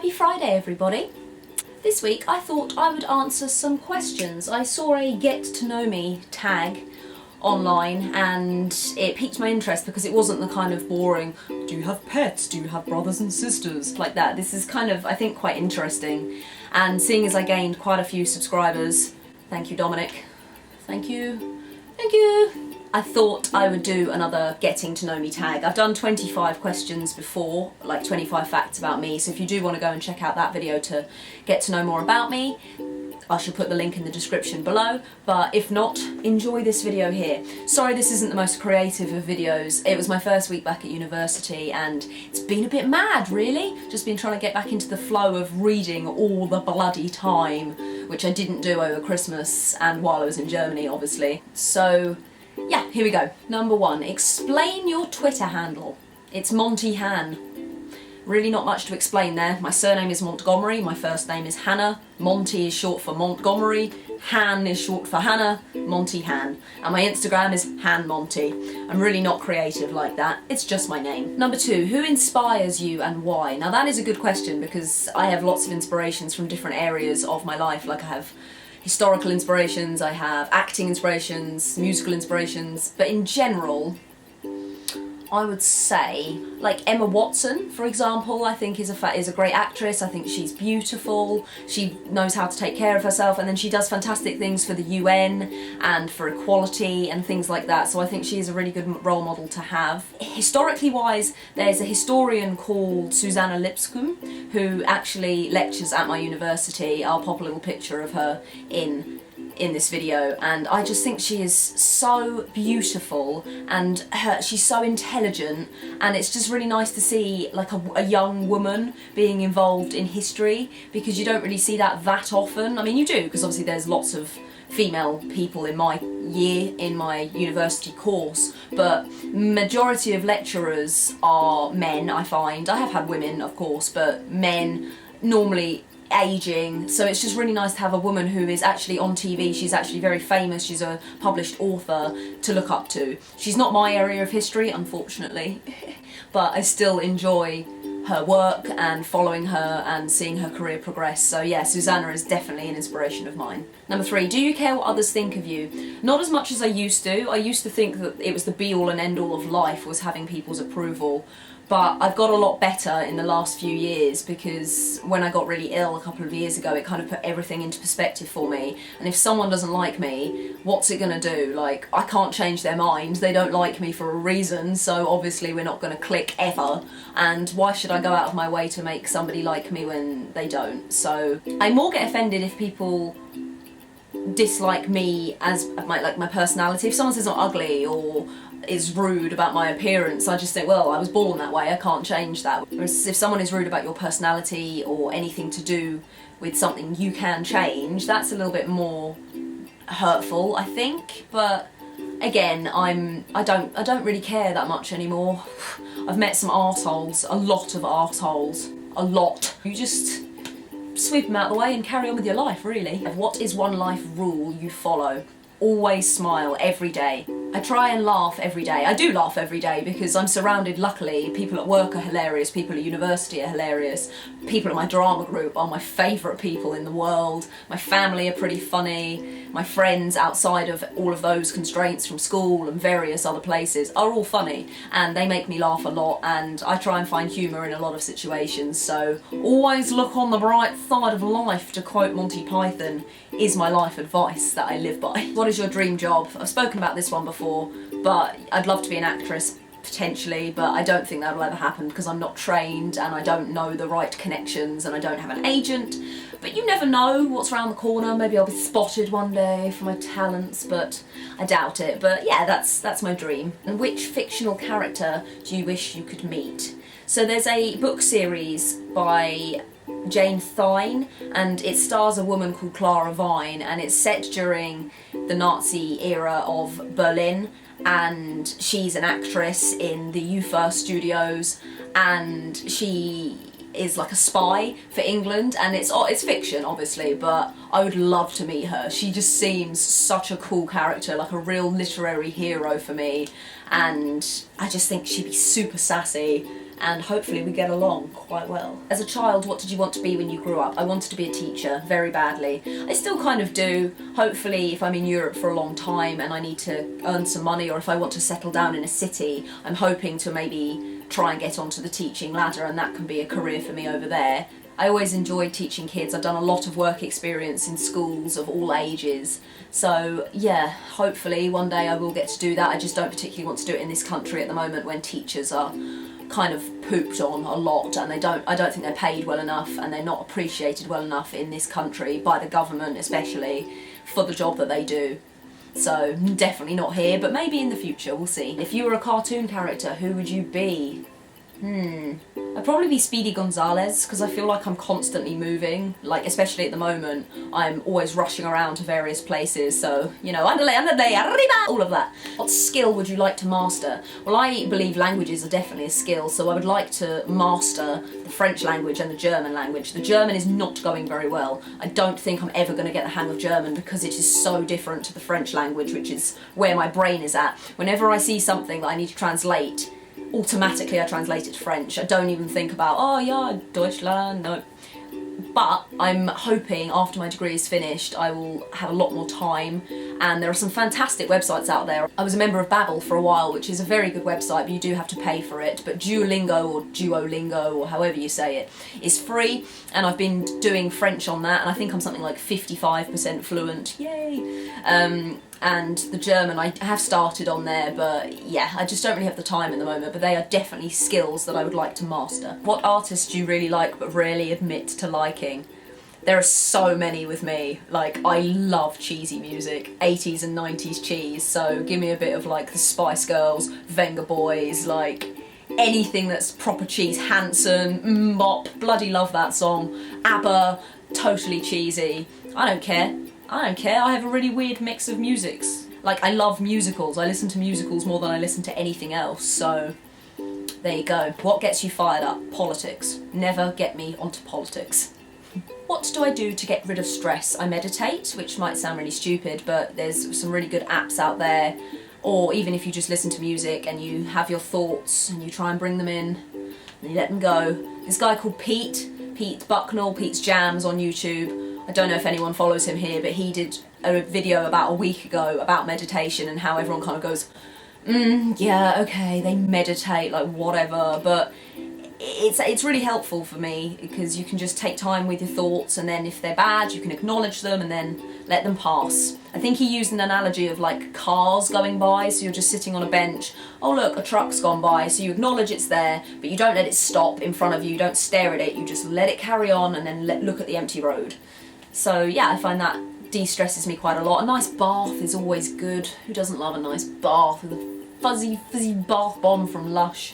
Happy Friday, everybody. This week I thought I would answer some questions. I saw a get to know me tag online and it piqued my interest because it wasn't the kind of boring, do you have pets, do you have brothers and sisters, like that. This is kind of, I think, quite interesting. And seeing as I gained quite a few subscribers, thank you Dominic, thank you, I thought I would do another getting to know me tag. I've done 25 questions before, like 25 facts about me, so if you do want to go and check out that video to get to know more about me, I shall put the link in the description below, but if not, enjoy this video here. Sorry this isn't the most creative of videos. It was my first week back at university and it's been a bit mad, really. Just been trying to get back into the flow of reading all the bloody time, which I didn't do over Christmas and while I was in Germany, obviously. So yeah, here we go. Number 1, explain your Twitter handle. It's Monty Han. Really not much to explain there. My surname is Montgomery, my first name is Hannah, Monty is short for Montgomery, Han is short for Hannah, Monty Han. And my Instagram is Han Monty. I'm really not creative like that, it's just my name. Number 2, who inspires you and why? Now that is a good question because I have lots of inspirations from different areas of my life. Like I have historical inspirations, I have acting inspirations, musical inspirations, but in general, I would say, like Emma Watson, for example, I think is a great actress. I think she's beautiful, she knows how to take care of herself, and then she does fantastic things for the UN and for equality and things like that, so I think she is a really good role model to have. Historically wise, there's a historian called Susanna Lipscomb who actually lectures at my university. I'll pop a little picture of her in this video, and I just think she is so beautiful and she's so intelligent, and it's just really nice to see like a young woman being involved in history, because you don't really see that often. I mean, you do, because obviously there's lots of female people in my year, in my university course, but majority of lecturers are men, I find. I have had women, of course, but men normally aging, so it's just really nice to have a woman who is actually on TV. She's actually very famous, she's a published author to look up to. She's not my area of history, unfortunately, but I still enjoy her work and following her and seeing her career progress. So yeah, Susanna is definitely an inspiration of mine. Number 3, do you care what others think of you? Not as much as I used to. I used to think that it was the be-all and end-all of life was having people's approval. But I've got a lot better in the last few years, because when I got really ill a couple of years ago, it kind of put everything into perspective for me. And if someone doesn't like me, what's it gonna do? Like, I can't change their mind. They don't like me for a reason, so obviously we're not gonna click ever. And why should I go out of my way to make somebody like me when they don't? So I more get offended if people dislike me as my personality. If someone says I'm ugly or is rude about my appearance, I just think, well, I was born that way, I can't change that. Whereas if someone is rude about your personality or anything to do with something you can change, that's a little bit more hurtful, I think. But again, I don't really care that much anymore. I've met some arseholes, a lot of arseholes, a lot. You just sweep them out of the way and carry on with your life, really. What is one life rule you follow? Always smile every day. I try and laugh every day. I do laugh every day because I'm surrounded, luckily, people at work are hilarious, people at university are hilarious, people at my drama group are my favourite people in the world, my family are pretty funny, my friends outside of all of those constraints from school and various other places are all funny, and they make me laugh a lot, and I try and find humour in a lot of situations. So always look on the bright side of life, to quote Monty Python, is my life advice that I live by. What is your dream job? I've spoken about this one before, but I'd love to be an actress, potentially, but I don't think that will ever happen because I'm not trained and I don't know the right connections and I don't have an agent. But you never know what's around the corner. Maybe I'll be spotted one day for my talents, but I doubt it. But yeah, that's my dream. And which fictional character do you wish you could meet? So there's a book series by Jane Thine, and it stars a woman called Clara Vine, and it's set during the Nazi era of Berlin, and she's an actress in the UFA studios, and she is like a spy for England, and it's fiction obviously, but I would love to meet her. She just seems such a cool character, like a real literary hero for me, and I just think she'd be super sassy and hopefully we get along quite well. As a child, what did you want to be when you grew up? I wanted to be a teacher very badly. I still kind of do. Hopefully, if I'm in Europe for a long time and I need to earn some money, or if I want to settle down in a city, I'm hoping to maybe try and get onto the teaching ladder, and that can be a career for me over there. I always enjoyed teaching kids. I've done a lot of work experience in schools of all ages. So yeah, hopefully one day I will get to do that. I just don't particularly want to do it in this country at the moment when teachers are kind of pooped on a lot, and I don't think they're paid well enough, and they're not appreciated well enough in this country by the government especially for the job that they do. So definitely not here, but maybe in the future, we'll see. If you were a cartoon character, who would you be? I'd probably be Speedy Gonzales, because I feel like I'm constantly moving, like especially at the moment I'm always rushing around to various places, so you know, andale, arriba, all of that. What skill would you like to master? Well, I believe languages are definitely a skill, so I would like to master the French language and the German language. The German is not going very well. I don't think I'm ever going to get the hang of German because it is so different to the French language, which is where my brain is at. Whenever I see something that I need to translate, automatically I translate it to French. I don't even think about, oh yeah, Deutschland, no. But I'm hoping after my degree is finished I will have a lot more time, and there are some fantastic websites out there. I was a member of Babbel for a while, which is a very good website, but you do have to pay for it. But Duolingo or Duolingo, or however you say it, is free, and I've been doing French on that, and I think I'm something like 55% fluent, yay! And the German I have started on there, but yeah, I just don't really have the time at the moment, but they are definitely skills that I would like to master. What artists do you really like but rarely admit to liking? There are so many with me. Like, I love cheesy music, 80s and 90s cheese, so give me a bit of like the Spice Girls, Venga Boys, like anything that's proper cheese. Hanson, Mop, bloody love that song. ABBA, totally cheesy. I don't care. I have a really weird mix of musics. Like, I love musicals. I listen to musicals more than I listen to anything else, so there you go. What gets you fired up? Politics. Never get me onto politics. What do I do to get rid of stress? I meditate, which might sound really stupid, but there's some really good apps out there. Or even if you just listen to music and you have your thoughts and you try and bring them in and you let them go. This guy called Pete Bucknell, Pete's Jams on YouTube. I don't know if anyone follows him here, but he did a video about a week ago about meditation and how everyone kind of goes, yeah, okay, they meditate, like whatever, but it's really helpful for me because you can just take time with your thoughts, and then if they're bad you can acknowledge them and then let them pass. I think he used an analogy of like cars going by, so you're just sitting on a bench, oh look, a truck's gone by, so you acknowledge it's there, but you don't let it stop in front of you, you don't stare at it, you just let it carry on and then look at the empty road. So yeah, I find that de-stresses me quite a lot. A nice bath is always good. Who doesn't love a nice bath with a fuzzy bath bomb from Lush?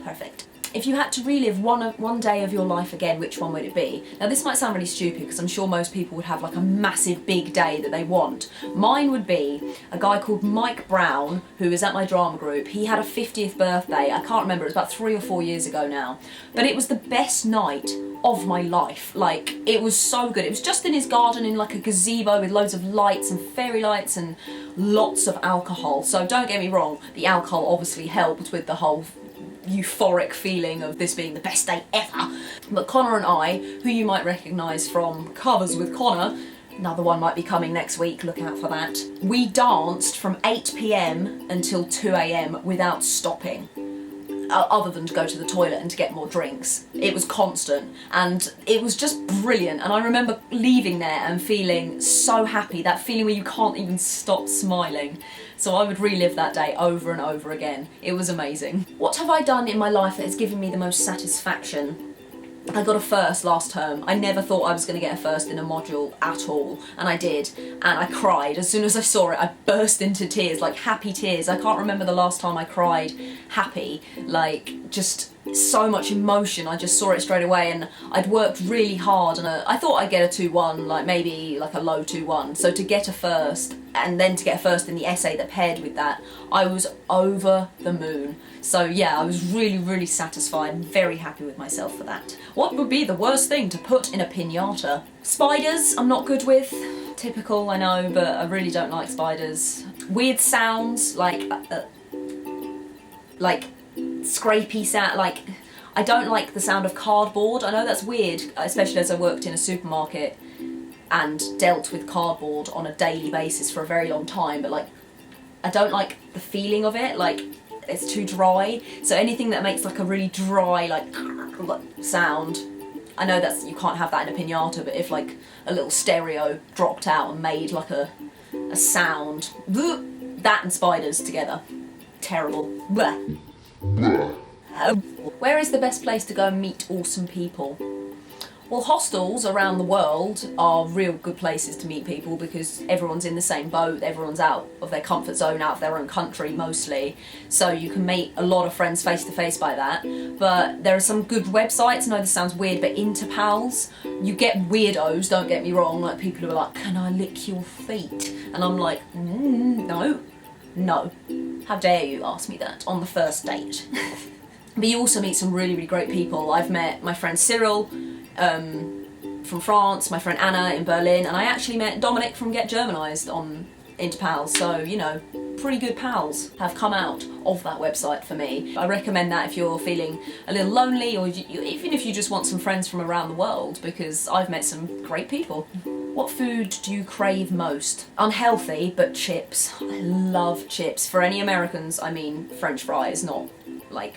Perfect. If you had to relive one day of your life again, which one would it be? Now this might sound really stupid because I'm sure most people would have like a massive big day that they want. Mine would be a guy called Mike Brown, who is at my drama group. He had a 50th birthday. I can't remember, it was about 3 or 4 years ago now. But it was the best night of my life. Like, it was so good. It was just in his garden in like a gazebo with loads of lights and fairy lights and lots of alcohol. So don't get me wrong, the alcohol obviously helped with the whole euphoric feeling of this being the best day ever. But Connor and I, who you might recognise from Covers with Connor, another one might be coming next week, look out for that. We danced from 8 PM until 2 AM without stopping. Other than to go to the toilet and to get more drinks. It was constant and it was just brilliant, and I remember leaving there and feeling so happy, that feeling where you can't even stop smiling. So I would relive that day over and over again. It was amazing. What have I done in my life that has given me the most satisfaction? I got a first last term. I never thought I was going to get a first in a module at all, and I did, and I cried. As soon as I saw it, I burst into tears, like happy tears. I can't remember the last time I cried happy, like just so much emotion. I just saw it straight away, and I'd worked really hard, and I thought I'd get a 2-1, like maybe like a low 2-1. So to get a first, and then to get a first in the essay that paired with that, I was over the moon. So yeah, I was really, really satisfied and very happy with myself for that. What would be the worst thing to put in a pinata? Spiders, I'm not good with. Typical, I know, but I really don't like spiders. Weird sounds, like scrapey sound, like, I don't like the sound of cardboard. I know that's weird, especially as I worked in a supermarket and dealt with cardboard on a daily basis for a very long time, but like, I don't like the feeling of it, like, it's too dry. So anything that makes like a really dry, like sound, I know that's, you can't have that in a pinata, but if like a little stereo dropped out and made like a sound, that and spiders together, terrible. Where is the best place to go and meet awesome people? Well, hostels around the world are real good places to meet people because everyone's in the same boat, everyone's out of their comfort zone, out of their own country mostly, so you can meet a lot of friends face to face by that. But there are some good websites. I know this sounds weird, but Interpals, you get weirdos, don't get me wrong, like people who are like, can I lick your feet? And I'm like, no, how dare you ask me that on the first date? But you also meet some really, really great people. I've met my friend Cyril from France, my friend Anna in Berlin, and I actually met Dominic from Get Germanised on Interpals, so, you know, pretty good pals have come out of that website for me. I recommend that if you're feeling a little lonely, or even if you just want some friends from around the world, because I've met some great people. What food do you crave most? Unhealthy, but chips. I love chips. For any Americans, I mean French fries, not like...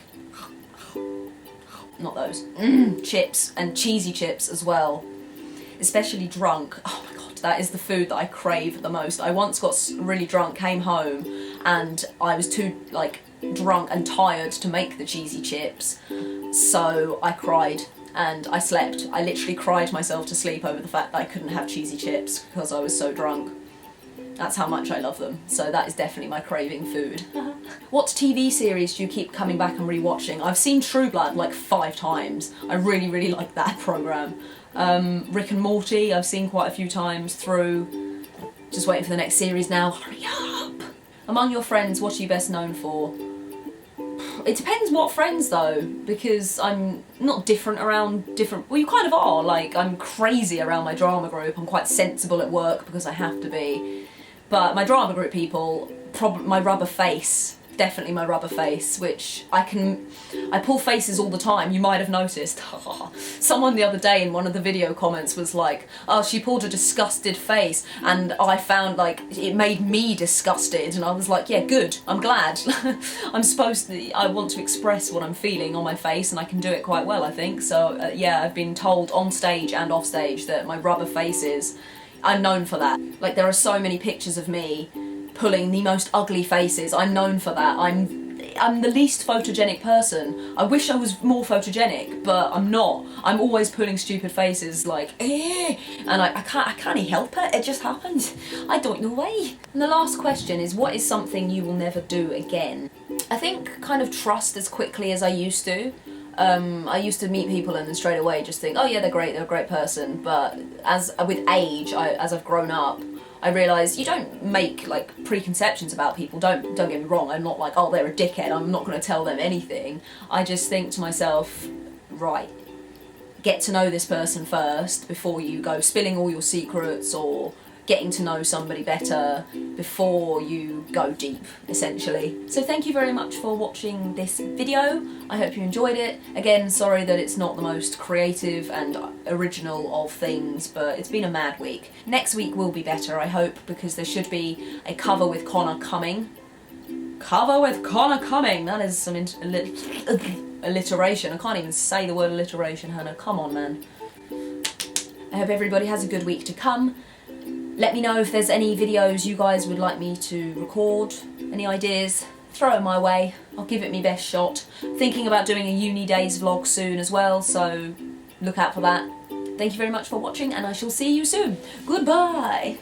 not those. Chips, and cheesy chips as well. Especially drunk. Oh my god, that is the food that I crave the most. I once got really drunk, came home, and I was too like drunk and tired to make the cheesy chips, so I cried and I slept. I literally cried myself to sleep over the fact that I couldn't have cheesy chips because I was so drunk. That's how much I love them, so that is definitely my craving food. What TV series do you keep coming back and rewatching? I've seen True Blood like 5 times. I really, really like that programme. Rick and Morty, I've seen quite a few times through. Just waiting for the next series now. Hurry up! Among your friends, what are you best known for? It depends what friends though, because I'm not different around different... Well, you kind of are. Like, I'm crazy around my drama group. I'm quite sensible at work because I have to be. But my drama group people, my rubber face, definitely my rubber face, which I pull faces all the time, you might have noticed. Someone the other day in one of the video comments was like, oh, she pulled a disgusted face, and I found like it made me disgusted, and I was like, yeah, good, I'm glad. I want to express what I'm feeling on my face, and I can do it quite well, I think. So yeah, I've been told on stage and off stage that my rubber faces, I'm known for that. Like, there are so many pictures of me pulling the most ugly faces. I'm known for that. I'm the least photogenic person. I wish I was more photogenic, but I'm not. I'm always pulling stupid faces like, eh, and I can't help it. It just happens. I don't know why. And the last question is, what is something you will never do again? I think kind of trust as quickly as I used to. I used to meet people and then straight away just think, oh yeah, they're great, they're a great person. But with age, as I've grown up, I realised you don't make like preconceptions about people. Don't get me wrong. I'm not like, oh, they're a dickhead, I'm not going to tell them anything. I just think to myself, right, get to know this person first before you go spilling all your secrets or getting to know somebody better before you go deep, essentially. So thank you very much for watching this video. I hope you enjoyed it. Again, sorry that it's not the most creative and original of things, but it's been a mad week. Next week will be better, I hope, because there should be a cover with Connor coming. Cover with Connor coming! That is some alliteration. I can't even say the word alliteration, Hannah. Come on, man. I hope everybody has a good week to come. Let me know if there's any videos you guys would like me to record, any ideas, throw it my way, I'll give it my best shot. Thinking about doing a uni days vlog soon as well, so look out for that. Thank you very much for watching and I shall see you soon. Goodbye!